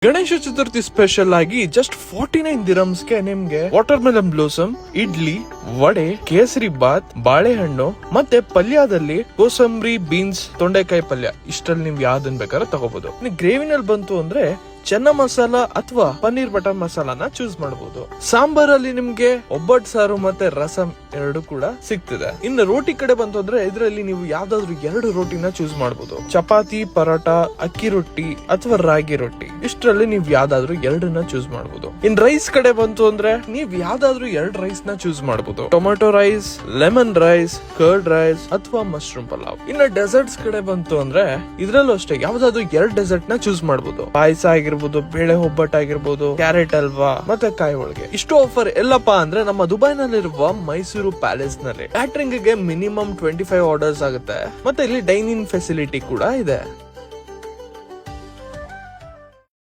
Ganesha Chaturthi special ಆಗಿ just 49 ದಿರಮ್ಸ್ಗೆ ನಿಮ್ಗೆ water melon blossom, idli, vada, kesari bath, ಬಾಳೆಹಣ್ಣು ಮತ್ತೆ ಪಲ್ಯದಲ್ಲಿ ಕೋಸಂಬರಿ, ಬೀನ್ಸ್, ತೊಂಡೆಕಾಯಿ ಪಲ್ಯ ಇಷ್ಟಲ್ಲಿ ನೀವು ಯಾವ್ದನ್ ಬೇಕಾದ್ರೆ ತಗೋಬಹುದು. ಗ್ರೇವಿನಲ್ಲಿ ಬಂತು ಅಂದ್ರೆ ಚೆನ್ನ ಮಸಾಲ ಅಥವಾ ಪನ್ನೀರ್ ಬಟರ್ ಮಸಾಲಾನ ಚೂಸ್ ಮಾಡಬಹುದು. ಸಾಂಬಾರಲ್ಲಿ ನಿಮ್ಗೆ ಒಬ್ಬಟ್ಟು ಸಾರು ಮತ್ತೆ ರಸಂ ಎರಡು ಕೂಡ ಸಿಗ್ತಿದೆ. ಇನ್ನು ರೋಟಿ ಕಡೆ ಬಂತು ಅಂದ್ರೆ ಇದರಲ್ಲಿ ನೀವು ಯಾವ್ದಾದ್ರು 2 ರೋಟಿನ ಚೂಸ್ ಮಾಡಬಹುದು. ಚಪಾತಿ, ಪರೋಟ, ಅಕ್ಕಿ ರೊಟ್ಟಿ ಅಥವಾ ರಾಗಿ ರೊಟ್ಟಿ ಇಷ್ಟರಲ್ಲಿ ನೀವು ಯಾವ್ದಾದ್ರು 2ನ ಚೂಸ್ ಮಾಡಬಹುದು. ಇನ್ ರೈಸ್ ಕಡೆ ಬಂತು ಅಂದ್ರೆ ನೀವ್ ಯಾವ್ದಾದ್ರು 2 ರೈಸ್ ನ ಚೂಸ್ ಮಾಡಬಹುದು. Tomato rice, lemon rice, curd rice ಅಥವಾ ಮಶ್ರೂಮ್ ಪಲಾವ್. ಇನ್ನು ಡೆಸರ್ಟ್ಸ್ ಕಡೆ ಬಂತು ಅಂದ್ರೆ ಇದ್ರಲ್ಲೂ ಅಷ್ಟೇ ಯಾವ್ದಾದ್ರು 2 ಡೆಸರ್ಟ್ ನ ಚೂಸ್ ಮಾಡಬಹುದು. ಪಾಯಸ ಆಗಿರ್ಬೋದು, ಬೇಳೆ ಒಬ್ಬಟ್ಟು ಆಗಿರ್ಬೋದು, ಕ್ಯಾರೆಟ್ ಹಲ್ವಾ ಮತ್ತೆ ಕಾಯಿ ಹೋಳಿಗೆ. ಇಷ್ಟು ಆಫರ್ ಎಲ್ಲಪ್ಪ ಅಂದ್ರೆ ನಮ್ಮ ದುಬೈನಲ್ಲಿರುವ ಮೈಸೂರು ಪ್ಯಾಲೇಸ್ ನಲ್ಲಿ. ಕ್ಯಾಟರಿಂಗ್ ಗೆ ಮಿನಿಮಮ್ 25 ಆರ್ಡರ್ಸ್ ಆಗುತ್ತೆ. ಮತ್ತೆ ಇಲ್ಲಿ ಡೈನಿಂಗ್ ಫೆಸಿಲಿಟಿ ಕೂಡ ಇದೆ.